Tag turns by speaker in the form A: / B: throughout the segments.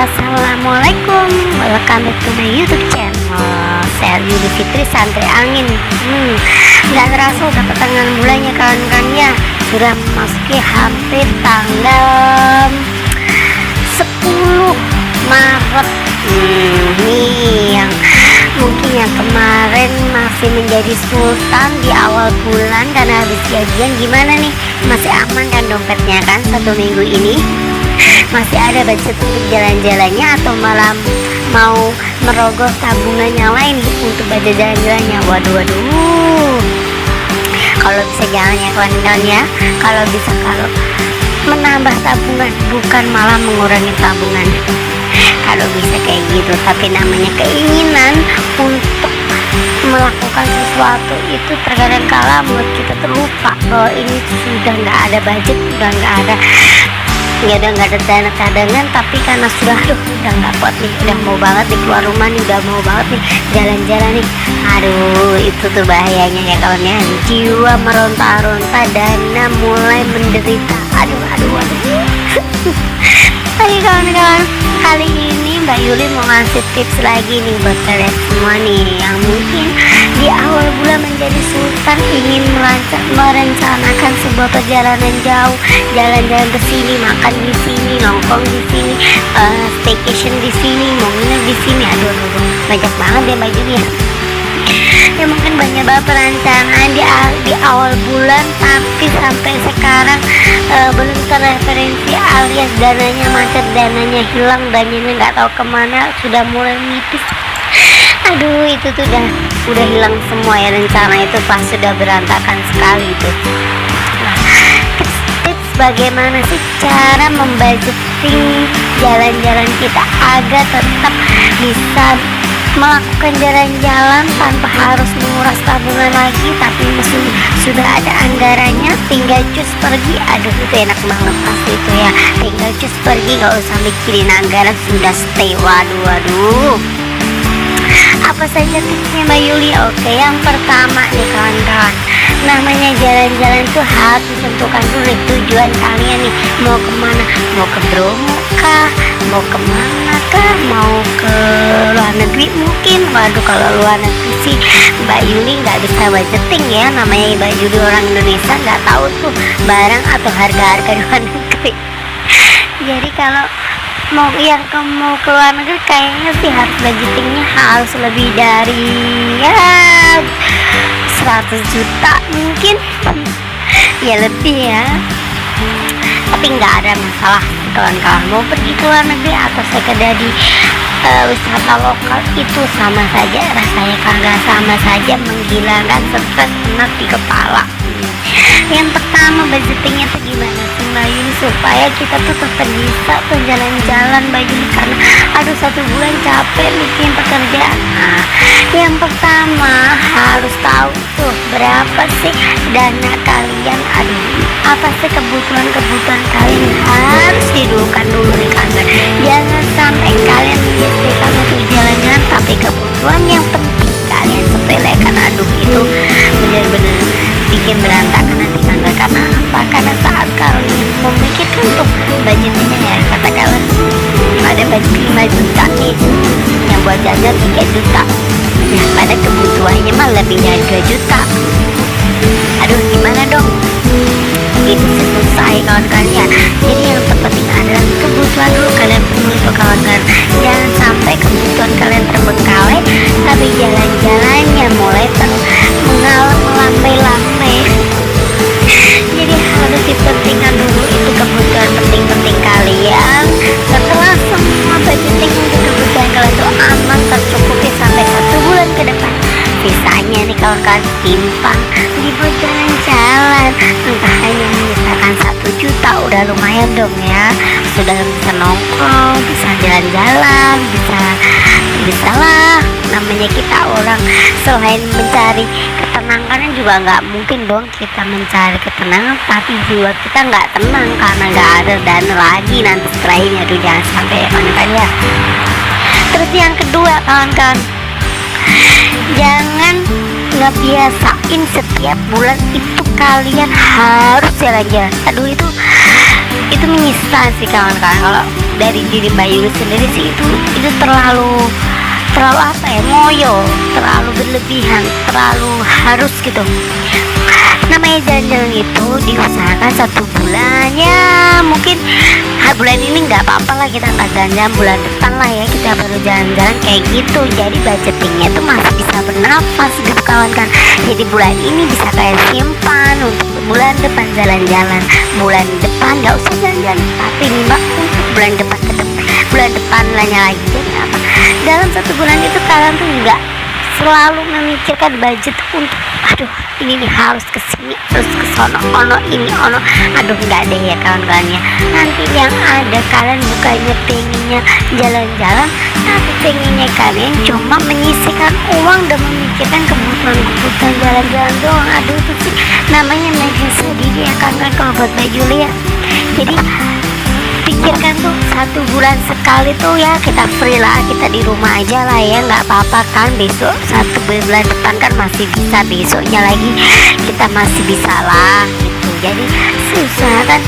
A: Assalamualaikum, welcome back to my YouTube channel. Saya Yuli Fitri, santri angin. Nggak terasa udah pertengahan bulannya kawan-kawan ya. Sudah memasuki hampir tanggal 10 Maret. Nih yang mungkin yang kemarin masih menjadi sultan di awal bulan karena habis gajian, gimana nih? Masih aman kan dompetnya kan satu minggu ini? Masih ada budget untuk jalan-jalannya atau malah mau merogoh tabungan yang lain untuk budget jalan-jalannya? Waduh, kalau bisa jalan ya kawan-kawan ya. Kalau menambah tabungan, bukan malah mengurangi tabungan. Kalau bisa kayak gitu, tapi namanya keinginan untuk melakukan sesuatu itu terkadang kala buat kita terlupa bahwa ini sudah nggak ada budget, udah nggak ada dana cadangan, tapi karena sudah udah nggak kuat nih, udah mau banget nih keluar rumah nih, udah mau banget nih jalan-jalan nih. Itu tuh bahayanya ya kawan ya, jiwa meronta-ronta, dana mulai menderita. Oke kawan-kawan, kali ini Mbak Yuli mau ngasih tips lagi nih buat kalian semua nih yang mungkin di awal bulan menjadi sultan, ingin merencanakan sebuah perjalanan jauh, jalan-jalan ke sini, makan di sini, nongkrong di sini, staycation di sini, mau nginep di sini. Banyak banget ya Mbak Yuli ya. Ya mungkin banyak banget perencanaan di awal bulan, tapi sampai sekarang belum terreferensi, alias dananya macet, dananya hilang, dananya nggak tahu kemana, sudah mulai nipis. Itu tuh udah hilang semua ya, rencana itu pas sudah berantakan sekali itu. Tips bagaimana sih cara membudgeting jalan-jalan kita agar tetap bisa melakukan jalan-jalan tanpa harus menguras tabungan lagi, tapi sudah ada anggarannya, tinggal cus pergi. Itu enak banget pasti itu ya, tinggal cus pergi, nggak usah mikirin anggaran, sudah stay. Waduh, apa saja tipsnya Mbak Yuli? Oke, yang pertama nih kawan-kawan, namanya jalan-jalan tuh harus ditentukan dulu nih tujuan kalian nih, mau kemana, mau ke Bromo kah, mau kemana kah, mau ke luar negeri mungkin. Waduh, kalau luar negeri sih Mbak Yuli nggak bisa budgeting ya, namanya Mbak Yuli orang Indonesia, nggak tahu tuh barang atau harga-harga luar negeri. Jadi kalau mau ke luar negeri kayaknya sih harus budgetingnya harus lebih dari 100 juta mungkin ya, lebih ya. Tapi nggak ada masalah kawan-kawan mau pergi ke luar negeri atau sekedar di wisata lokal, itu sama saja rasanya, kagak sama saja menghilangkan stres penat di kepala. Yang pertama, budgetingnya tuh gimana sih Mbak Yuli supaya kita tuh tetap bisa tuh jalan-jalan Mbak Yuli, karena satu bulan capek bikin pekerjaan. Yang pertama harus tahu tuh berapa sih dana kalian, apa sih kebutuhan kalian harus didulukan dulu nih kawan. Jangan sampai kalian menyisihkan untuk jalan-jalan tapi kebutuhan yang penting kalian sepelekan. Itu benar-benar bikin berantakan nanti tangga. Karena apa? Karena saat kalian memikirkan untuk budgetnya ya, katakanlah ada budget 5 juta nih, yang buat jajan 3 juta, nah pada kebutuhannya mah lebih dari 2 juta. Gimana dong? Itu susah ya kawan-kawan ya. Jadi yang terpenting adalah kebutuhan dulu kalian penuhi itu kawan-kawan. Jangan sampai kebutuhan kalian terbengkalai tapi jalan-jalannya mulai melambai-lambai. Jadi harus dipentingkan dulu itu kebutuhan penting kalian. Setelah semua budgeting untuk kebutuhan kalian itu aman, tercukupi sampai 1 bulan ke depan, sisanya nih kawan-kawan timpang dibuat jalan-jalan. Entah hanya misalkan 1 juta udah lumayan dong ya, sudah bisa nongkrong, bisa jalan-jalan, bisa lah. Namanya kita orang selain mencari ketenangan juga nggak mungkin dong kita mencari ketenangan tapi jiwa kita nggak tenang karena nggak ada dana lagi nanti setelah ini. Jangan sampai ya kawan-kawan ya. Terus yang kedua kawan-kawan, jangan ngebiasain setiap bulan itu kalian harus jalan-jalan. Itu menyiksa sih kawan-kawan. Kalau dari diri Mbak Yuli sendiri sih itu terlalu apa ya, ngoyo, terlalu berlebihan, terlalu harus gitu. Namanya jalan-jalan itu diusahakan 1 bulan ya, mungkin bulan ini nggak apa-apa lah kita nggak jalan-jalan, bulan depan lah ya kita baru jalan-jalan kayak gitu. Jadi budgetingnya tuh masih bisa bernafas gitu kawan kan. Jadi bulan ini bisa kayak simpan untuk bulan depan jalan-jalan, bulan depan nggak usah jalan-jalan, tapi nih Mbak untuk bulan depan bulan depan lagi. Jadi apa, dalam 1 bulan itu kalian tuh nggak selalu memikirkan budget untuk aduh ini nih harus kesini, terus kesono, aduh nggak deh ya kawan-kawan ya. Nanti yang ada kalian bukannya pengennya jalan-jalan, tapi pengennya kalian cuma menyisihkan uang dan memikirkan kebutuhan jalan-jalan doang. Aduh itu sih namanya makin sedih ya kawan-kawan kalau buat Mbak Yuli ya. Jadi pikirkan tuh 1 bulan sekali tuh ya kita free lah, kita di rumah aja lah ya, nggak apa-apa kan. Besok 1 bulan depan kan masih bisa, besoknya lagi kita masih bisa lah gitu. Jadi susah kan,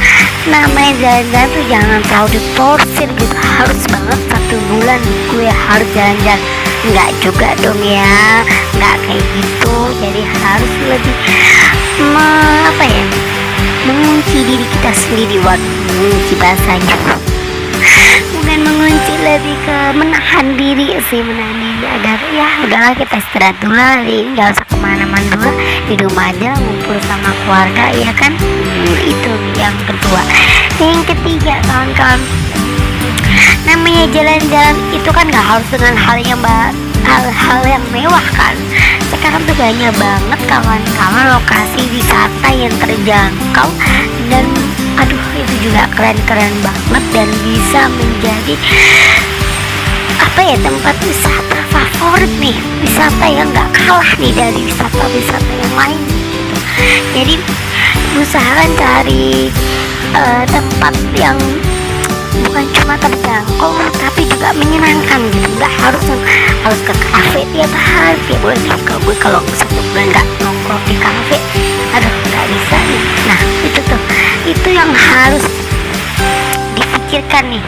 A: namanya jalan-jalan tuh jangan terlalu diporsir gitu, harus banget 1 bulan gue harus jalan-jalan, nggak juga dong ya, nggak kayak gitu. Jadi harus lebih apa ya, mengunci diri kita sendiri. Waduh, mengunci bahasanya, bukan mengunci, lebih ke menahan diri sih, menahan diri agar ya udahlah kita istirahat dulu lah, ini nggak usah kemana-mana dulu, di rumah aja ngumpul sama keluarga ya kan. Itu yang kedua. Yang ketiga kawan-kawan, namanya jalan-jalan itu kan nggak harus dengan hal yang mewah kan. Sekarang tuh banyak banget kawan-kawan lokasi wisata yang terjangkau dan aduh itu juga keren-keren banget dan bisa menjadi apa ya, tempat wisata favorit nih, wisata yang nggak kalah nih dari wisata-wisata yang lain gitu. Jadi usahakan cari tempat yang bukan cuma terjangkau tapi juga menyenangkan gitu. Nggak harus ke kafe tiap hari, tiap bulan. Kalau 1 bulan nggak nongkrong di kafe, aduh nggak bisa nih. Nah itu yang harus dipikirkan nih.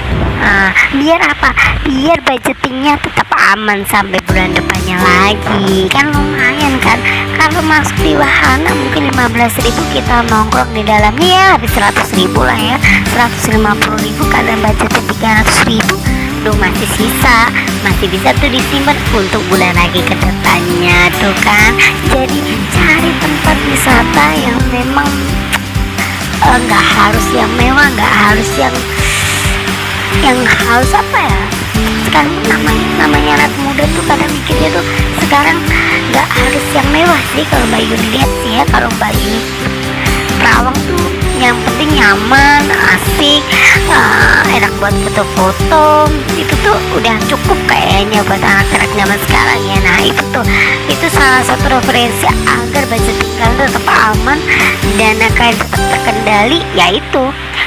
A: Biar apa, biar budgetingnya tetap aman sampai bulan depannya lagi kan. Lumayan kan kalau masuk di wahana mungkin 15.000, kita nongkrong di dalamnya ya habis 100.000 lah ya, 150.000, kalian budgetnya 300.000, duh masih sisa, masih bisa tuh disimpan untuk bulan lagi ke depannya tuh kan. Jadi cari tempat wisata yang memang nggak harus yang mewah, nggak harus yang harus apa ya. Sekarang namanya anak muda tuh kadang mikirnya tuh sekarang nggak harus yang mewah sih kalau Mbak Yuni lihat sih ya. Kalau Mbak Yuni Perawang tuh yang penting nyaman, asik, enak buat foto-foto, itu tuh udah cukup kayaknya buat anak-anak zaman sekarang ya. Nah itu salah satu referensi agar budgeting kalian tetap aman dan akan tetap terkendali, yaitu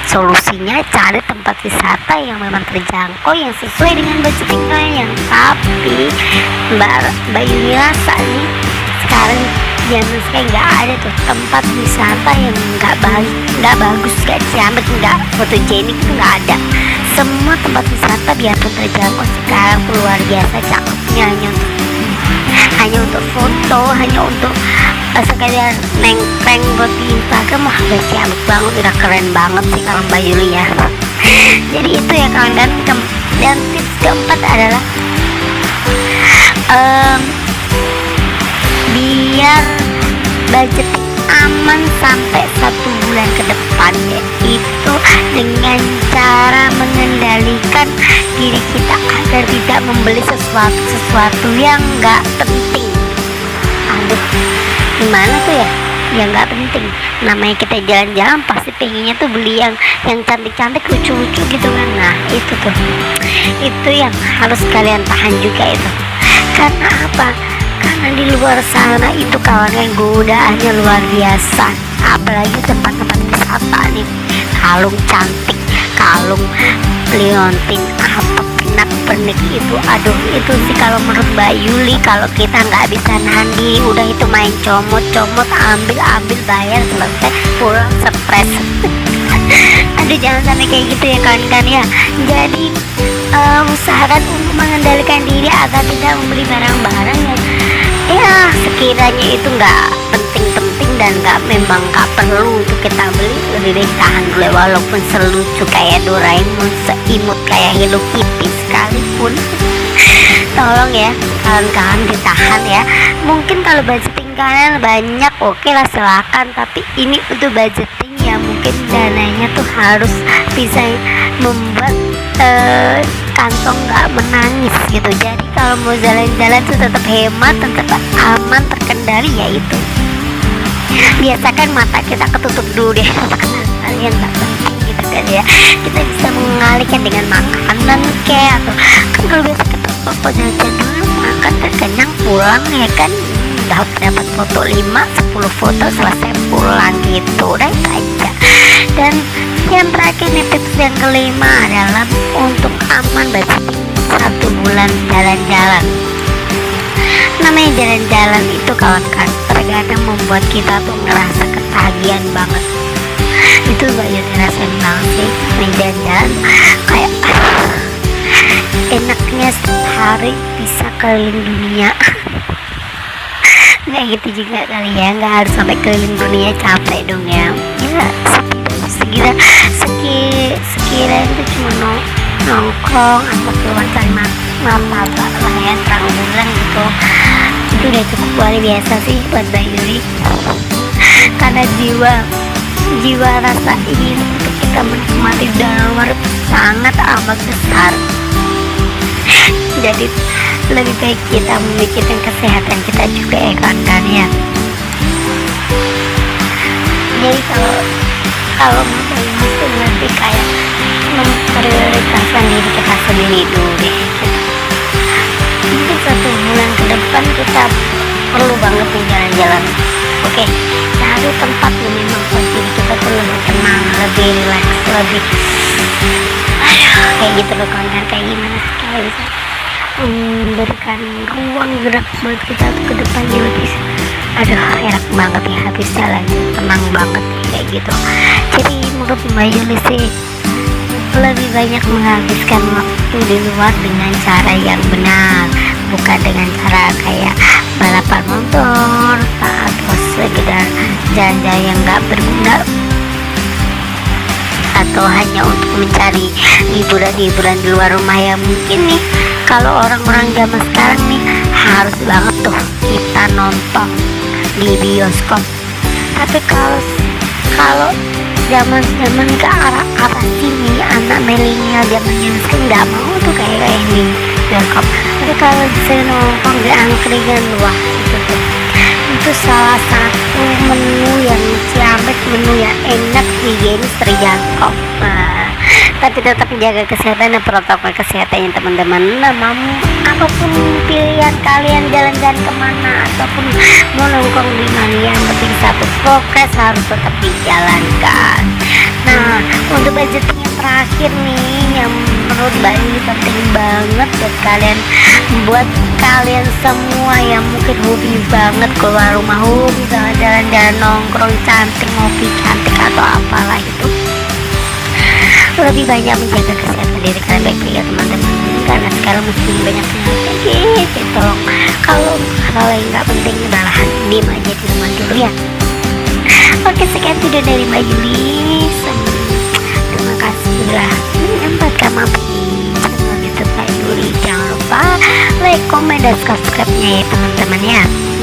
A: solusinya cari tempat wisata yang memang terjangkau, yang sesuai dengan budgeting kalian. Tapi Mbak Yuni rasa nih sekarang zaman sekarang nggak ada tuh tempat wisata yang nggak bagus, nggak ciamik, nggak fotogenik, itu nggak ada. Semua tempat wisata biarpun terjangkau sekarang tuh luar biasa cakepnya, hanya untuk foto, hanya untuk sekadar neng-neng buat di Instagram. Wah udah ciamik banget, udah keren banget sih kalau Mbak Yuli ya. Jadi itu ya kawan. Dan tips keempat adalah biar budget aman sampai 1 bulan ke depan, yaitu dengan cara mengendalikan diri kita agar tidak membeli sesuatu yang nggak penting. Aduh gimana tuh ya, yang nggak penting. Namanya kita jalan-jalan pasti pengennya tuh beli yang cantik-cantik, lucu-lucu gitu kan. Nah itu yang harus kalian tahan juga itu. Karena apa? Karena di luar sana itu kawan, godaannya luar biasa. Apalagi tempat-tempat wisata nih, kalung cantik, kalung liontin, apa pernik itu, aduh itu sih kalau menurut Mbak Yuli, kalau kita nggak bisa nahan diri, udah itu main comot, ambil, bayar, selesai, pulang stres. Aduh, jangan sampai kayak gitu ya kawan-kawan ya. Jadi usahakan untuk mengendalikan diri agar tidak membeli barang-barang yang ya sekiranya itu nggak penting-penting dan memang nggak perlu untuk kita beli. Lebih baik tahan dulu ya, walaupun selucu kayak Doraemon, seimut kayak Hello Kitty sekalipun. Tolong ya kawan-kawan ditahan ya. Mungkin kalau budgeting kalian banyak, oke lah silakan, tapi ini untuk budgeting ya mungkin dananya tuh harus bisa membuat kantong nggak menangis gitu. Jadi kalau mau jalan-jalan tuh tetap hemat, tetap aman, terkendali ya itu. Biasakan mata kita ketutup dulu deh kalian nggak penting gitu kan ya. Kita bisa mengalihkan dengan makanan kayak atau kan kalau biasa kita jalan-jalan dulu makan dan kenyang pulang ya kan, dapat foto 5-10 foto selesai pulang gitu, udah itu aja. Dan yang terakhir nih, tips yang kelima adalah untuk aman budgeting 1 bulan jalan-jalan. Namanya jalan-jalan itu kawan-kawan terkadang membuat kita tuh ngerasa ketagihan banget. Itu banyak ngerasain banget sih nih jalan-jalan kayak enaknya sehari bisa keliling dunia. Nggak gitu juga kali ya, nggak harus sampai keliling dunia, capek dong ya. Ya sekira itu cuma nongkrong atau keluar cari martabak lah ya terang bulan gitu, itu udah cukup luar biasa sih buat Mbak Yuli. Karena jiwa rasa ingin untuk kita menikmati luar sangat amat besar. Jadi lebih baik kita memikirkan kesehatan kita juga ya kan ya. Jadi kalau menurut itu lebih kayak memprioritaskan diri kita sendiri dulu deh gitu. Mungkin 1 bulan ke depan kita perlu banget nih jalan-jalan. Oke, cari tempat yang memang buat diri kita tuh lebih tenang, lebih relax, lebih kayak gitu loh kawan-kawan. Kayak gimana sih kayak bisa memberikan ruang gerak buat kita tuh ke depannya lebih enak banget ya, habis jalan tenang banget kayak gitu. Jadi menurut Mbak Yuli sih lebih banyak menghabiskan waktu di luar dengan cara yang benar, bukan dengan cara kayak balapan motor atau sekedar jalan-jalan yang nggak berguna atau hanya untuk mencari hiburan-hiburan di luar rumah. Ya mungkin nih kalau orang-orang zaman sekarang nih harus banget tuh kita nonton di bioskop. Tapi kalau zaman ke arah sini anak milenial zamannya sekarang nggak mau tuh kayak ini bioskop. Tapi kalau bisa nongkrong di angkringan, wah itu salah satu menu yang ciamik, menu yang enak, higienis, terjangkau. Tapi tetap jaga kesehatan dan protokol kesehatannya teman-teman. Nah, apapun pilihan kalian jalan-jalan kemana ataupun mau nongkrong di mana, yang penting satu, progres harus tetap dijalankan. Nah, untuk budgeting yang terakhir nih yang menurut Mbak ini penting banget buat kalian semua yang mungkin hobi banget keluar rumah, hobi banget jalan-jalan nongkrong cantik, ngopi cantik atau apalah itu. Lebih banyak menjaga kesehatan diri kalian baik-baik ya teman-teman, karena sekarang masih banyak penyakit. Tolong kalau hal yang nggak penting udahlah diem aja di rumah dulu ya. Oke, sekian video dari Mbak Yuli. Terima kasih sudah menyempatkan mampir di channel YouTube Mbak Yuli. Jangan lupa like, komen, dan subscribe-nya ya teman-teman ya,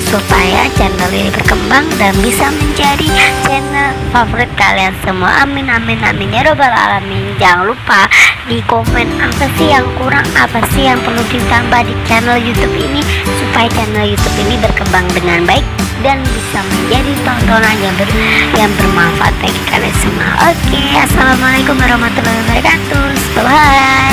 A: supaya channel ini berkembang dan bisa menjadi channel favorit kalian semua. Amin amin amin ya robbal alamin. Jangan lupa di komen apa sih yang kurang, apa sih yang perlu ditambah di channel YouTube ini supaya channel YouTube ini berkembang dengan baik dan bisa menjadi tontonan yang bermanfaat bagi kalian semua. Oke, assalamualaikum warahmatullahi wabarakatuh. Bye bye.